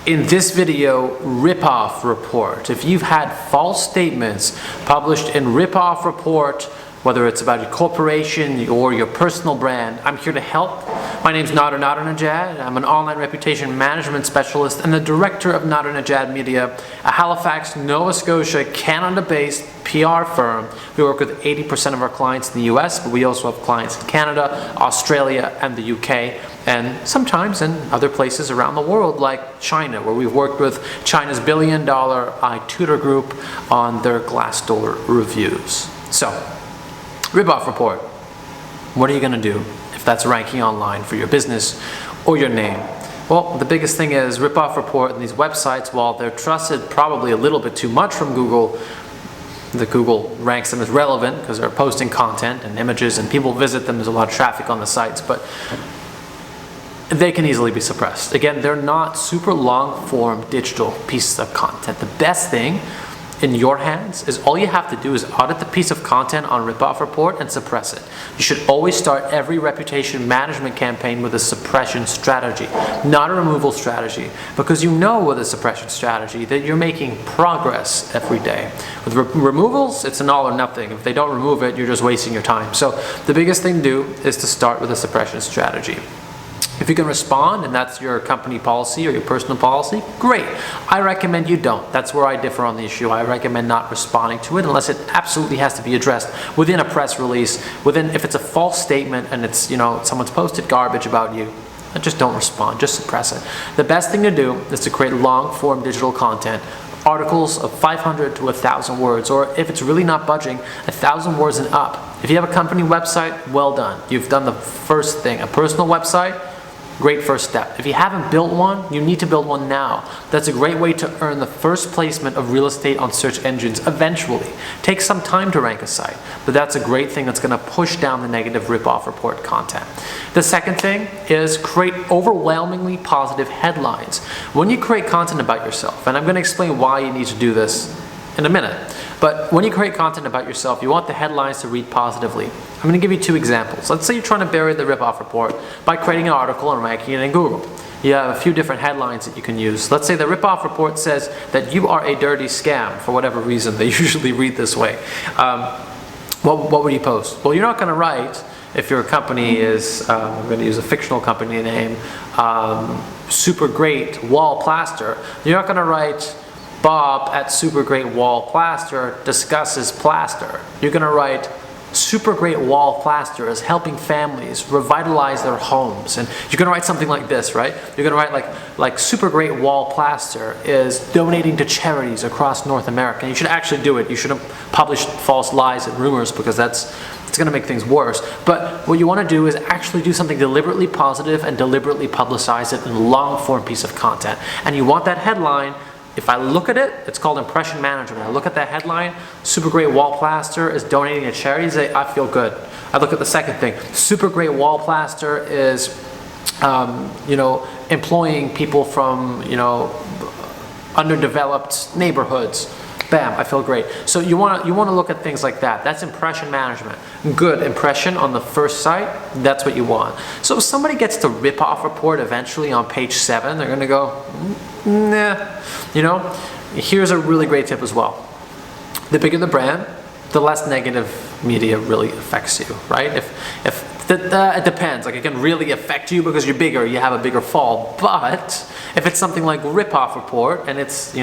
In this video, Ripoff Report. If you've had false statements published in Ripoff Report, whether it's about your corporation or your personal brand, I'm here to help. My name's Nadernejad. I'm an online reputation management specialist and the director of Nadernejad Media, a Halifax, Nova Scotia, Canada-based PR firm. We work with 80% of our clients in the US, but we also have clients in Canada, Australia, and the UK, and sometimes in other places around the world like China, where we've worked with China's billion-dollar iTutor group on their Glassdoor reviews. So, Ripoff Report. What are you going to do if that's ranking online for your business or your name? Well, the biggest thing is Ripoff Report and these websites, while they're trusted probably a little bit too much from Google, that Google ranks them as relevant because they're posting content and images and people visit them. There's a lot of traffic on the sites, but they can easily be suppressed. Again, they're not super long-form digital pieces of content. The best thing in your hands is all you have to do is audit the piece of content on Ripoff Report and suppress it. You should always start every reputation management campaign with a suppression strategy, not a removal strategy, because you know with a suppression strategy that you're making progress every day. With removals, it's an all or nothing. If they don't remove it, you're just wasting your time. So the biggest thing to do is to start with a suppression strategy. If you can respond and that's your company policy or your personal policy, great. I recommend you don't. That's where I differ on the issue. I recommend not responding to it unless it absolutely has to be addressed within a press release, if it's a false statement and it's, someone's posted garbage about you. Just don't respond, just suppress it. The best thing to do is to create long-form digital content, articles of 500 to 1,000 words, or if it's really not budging, 1,000 words and up. If you have a company website, well done. You've done the first thing. A personal website, great first step. If you haven't built one, you need to build one now. That's a great way to earn the first placement of real estate on search engines eventually. Takes some time to rank a site, but that's a great thing that's going to push down the negative Ripoff Report content. The second thing is create overwhelmingly positive headlines. When you create content about yourself, and I'm going to explain why you need to do this in a minute, but when you create content about yourself, you want the headlines to read positively. I'm going to give you two examples. Let's say you're trying to bury the Ripoff Report by creating an article and ranking it in Google. You have a few different headlines that you can use. Let's say the Ripoff Report says that you are a dirty scam, for whatever reason. They usually read this way. What would you post? Well, you're not going to write, if your company is, I'm going to use a fictional company name, Super Great Wall Plaster. You're not going to write, Bob at Super Great Wall Plaster discusses plaster. You're going to write, Super Great Wall Plaster is helping families revitalize their homes. And you're going to write something like this, right? You're going to write like Super Great Wall Plaster is donating to charities across North America. And you should actually do it. You shouldn't publish false lies and rumors because it's going to make things worse. But what you want to do is actually do something deliberately positive and deliberately publicize it in a long-form piece of content. And you want that headline. If I look at it, it's called impression management. I look at that headline, Super Great Wall Plaster is donating to charities, I feel good. I look at the second thing, Super Great Wall Plaster is, employing people from, underdeveloped neighborhoods. Bam, I feel great. So you want to look at things like that. That's impression management. Good impression on the first site, that's what you want. So if somebody gets the Ripoff Report eventually on page 7, they're going to go, nah. Here's a really great tip as well. The bigger the brand, the less negative media really affects you, right? It depends. Like, it can really affect you because you're bigger, you have a bigger fall. But if it's something like Ripoff Report and it's,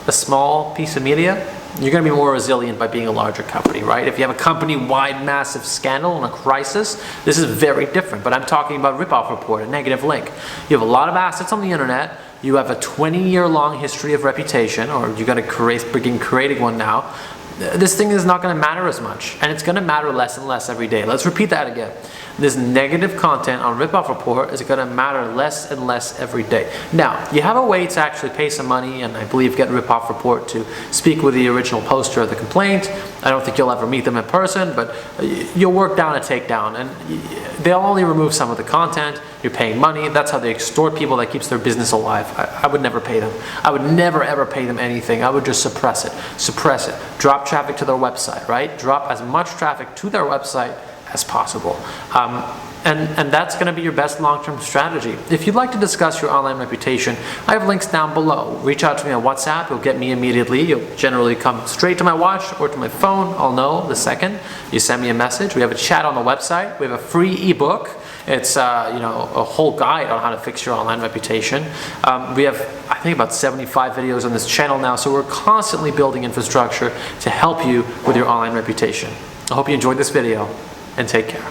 a small piece of media, you're going to be more resilient by being a larger company, right? If you have a company-wide massive scandal and a crisis, this is very different. But I'm talking about Ripoff Report, a negative link. You have a lot of assets on the internet. You have a 20-year-long history of reputation, or you're going to begin creating one now. This thing is not going to matter as much, and it's going to matter less and less every day. Let's repeat that again. This negative content on Ripoff Report is going to matter less and less every day. Now, you have a way to actually pay some money, and I believe get Ripoff Report to speak with the original poster of the complaint. I don't think you'll ever meet them in person, but you'll work down a takedown, and they'll only remove some of the content. You're paying money. That's how they extort people. That keeps their business alive. I would never pay them. I would never ever pay them anything. I would just suppress it. Drop traffic to their website, right? Drop as much traffic to their website as possible. And that's going to be your best long-term strategy. If you'd like to discuss your online reputation, I have links down below. Reach out to me on WhatsApp. You'll get me immediately. You'll generally come straight to my watch or to my phone. I'll know the second you send me a message. We have a chat on the website. We have a free ebook. It's a whole guide on how to fix your online reputation. We have, I think, about 75 videos on this channel now, so we're constantly building infrastructure to help you with your online reputation. I hope you enjoyed this video, and take care.